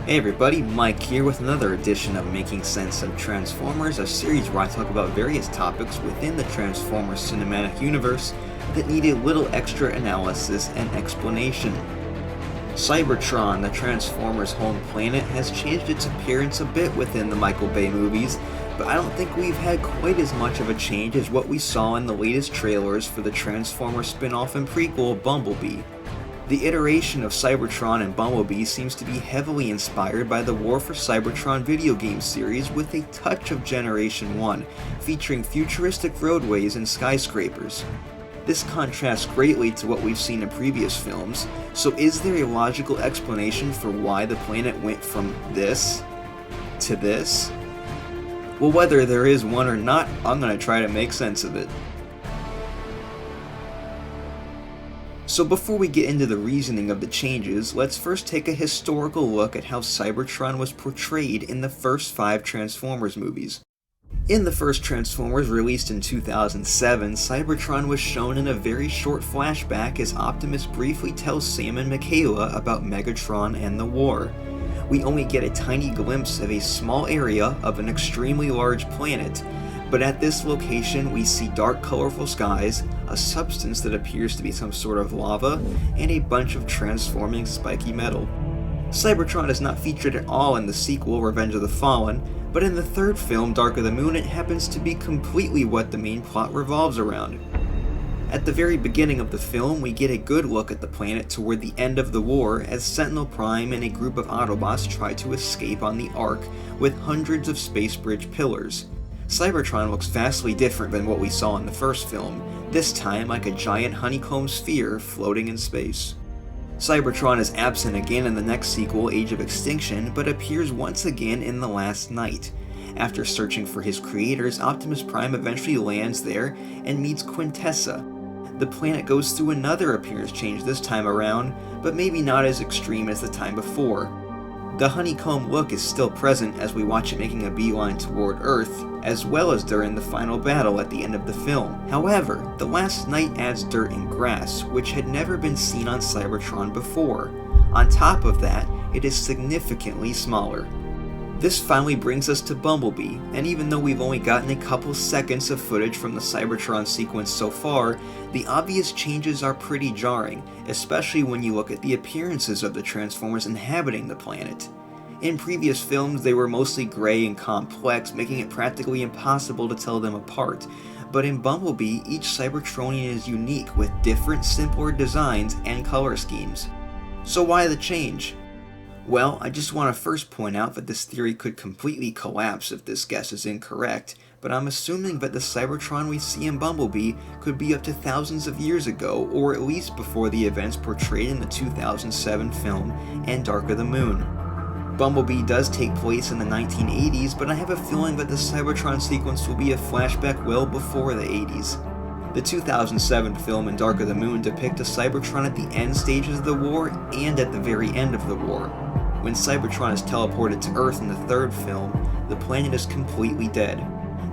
Hey everybody, Mike here with another edition of Making Sense of Transformers, a series where I talk about various topics within the Transformers cinematic universe that need a little extra analysis and explanation. Cybertron, the Transformers' home planet, has changed its appearance a bit within the Michael Bay movies, but I don't think we've had quite as much of a change as what we saw in the latest trailers for the Transformers spin-off and prequel, Bumblebee. The iteration of Cybertron and Bumblebee seems to be heavily inspired by the War for Cybertron video game series with a touch of Generation 1, featuring futuristic roadways and skyscrapers. This contrasts greatly to what we've seen in previous films, so is there a logical explanation for why the planet went from this to this? Well, whether there is one or not, I'm going to try to make sense of it. So before we get into the reasoning of the changes, let's first take a historical look at how Cybertron was portrayed in the first 5 Transformers movies. In the first Transformers, released in 2007, Cybertron was shown in a very short flashback as Optimus briefly tells Sam and Michaela about Megatron and the war. We only get a tiny glimpse of a small area of an extremely large planet, but at this location we see dark colorful skies, a substance that appears to be some sort of lava, and a bunch of transforming spiky metal. Cybertron is not featured at all in the sequel, Revenge of the Fallen, but in the third film, Dark of the Moon, it happens to be completely what the main plot revolves around. At the very beginning of the film, we get a good look at the planet toward the end of the war as Sentinel Prime and a group of Autobots try to escape on the Ark with hundreds of space bridge pillars. Cybertron looks vastly different than what we saw in the first film, this time like a giant honeycomb sphere floating in space. Cybertron is absent again in the next sequel, Age of Extinction, but appears once again in The Last Night. After searching for his creators, Optimus Prime eventually lands there and meets Quintessa. The planet goes through another appearance change this time around, but maybe not as extreme as the time before. The honeycomb look is still present as we watch it making a beeline toward Earth, as well as during the final battle at the end of the film. However, The Last Night adds dirt and grass, which had never been seen on Cybertron before. On top of that, it is significantly smaller. This finally brings us to Bumblebee, and even though we've only gotten a couple seconds of footage from the Cybertron sequence so far, the obvious changes are pretty jarring, especially when you look at the appearances of the Transformers inhabiting the planet. In previous films, they were mostly gray and complex, making it practically impossible to tell them apart, but in Bumblebee, each Cybertronian is unique with different, simpler designs and color schemes. So why the change? Well, I just want to first point out that this theory could completely collapse if this guess is incorrect, but I'm assuming that the Cybertron we see in Bumblebee could be up to thousands of years ago, or at least before the events portrayed in the 2007 film and Dark of the Moon. Bumblebee does take place in the 1980s, but I have a feeling that the Cybertron sequence will be a flashback well before the 80s. The 2007 film and Dark of the Moon depict a Cybertron at the end stages of the war and at the very end of the war. When Cybertron is teleported to Earth in the third film, the planet is completely dead.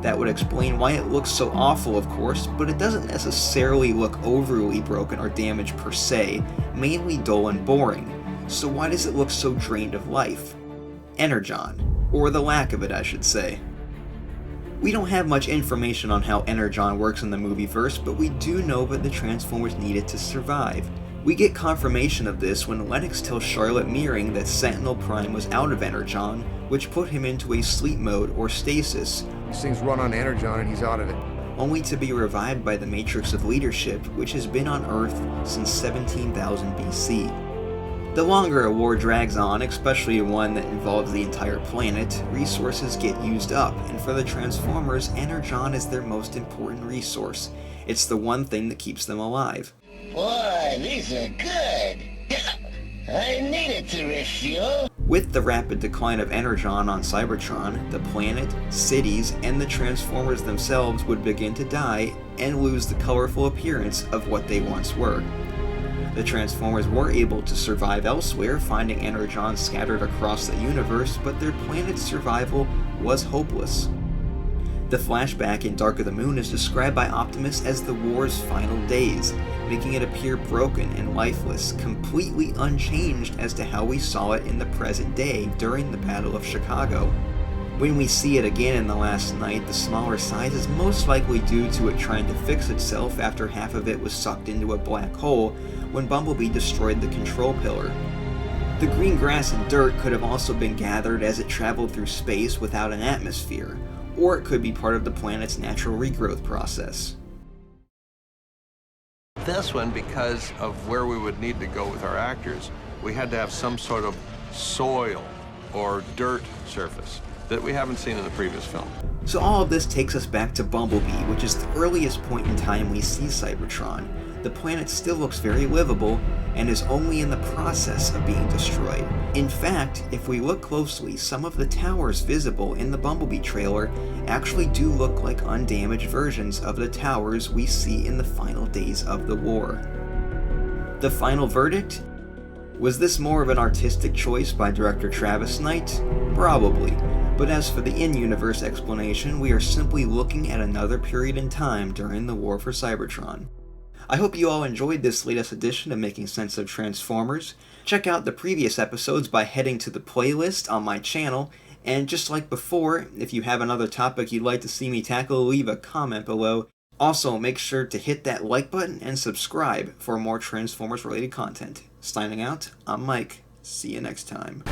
That would explain why it looks so awful, of course, but it doesn't necessarily look overly broken or damaged per se, mainly dull and boring. So why does it look so drained of life? ENERGON, or the lack of it, I should say. We don't have much information on how ENERGON works in the movieverse, but we do know that the Transformers need it to survive. We get confirmation of this when Lennox tells Charlotte Meering that Sentinel Prime was out of ENERGON, which put him into a sleep mode or stasis. These things run on ENERGON and he's out of it. Only to be revived by the Matrix of Leadership, which has been on Earth since 17,000 BC. The longer a war drags on, especially one that involves the entire planet, resources get used up, and for the Transformers, ENERGON is their most important resource. It's the one thing that keeps them alive. Boy, these are good. I needed to refuel. With the rapid decline of ENERGON on Cybertron, the planet, cities, and the Transformers themselves would begin to die and lose the colorful appearance of what they once were. The Transformers were able to survive elsewhere, finding ENERGON scattered across the universe, but their planet's survival was hopeless. The flashback in Dark of the Moon is described by Optimus as the war's final days. making it appear broken and lifeless, completely unchanged as to how we saw it in the present day during the Battle of Chicago. When we see it again in The Last Knight, the smaller size is most likely due to it trying to fix itself after half of it was sucked into a black hole when Bumblebee destroyed the control pillar. The green grass and dirt could have also been gathered as it traveled through space without an atmosphere, or it could be part of the planet's natural regrowth process. This one, because of where we would need to go with our actors, we had to have some sort of soil or dirt surface that we haven't seen in the previous film. So all of this takes us back to Bumblebee, which is the earliest point in time we see Cybertron. The planet still looks very livable, and is only in the process of being destroyed. In fact, if we look closely, some of the towers visible in the Bumblebee trailer actually do look like undamaged versions of the towers we see in the final days of the war. The final verdict? Was this more of an artistic choice by director Travis Knight? Probably. But as for the in-universe explanation, we are simply looking at another period in time during the war for Cybertron. I hope you all enjoyed this latest edition of Making Sense of Transformers. Check out the previous episodes by heading to the playlist on my channel, and just like before, if you have another topic you'd like to see me tackle, leave a comment below. Also, make sure to hit that like button and subscribe for more Transformers related content. Signing out, I'm Mike. See you next time.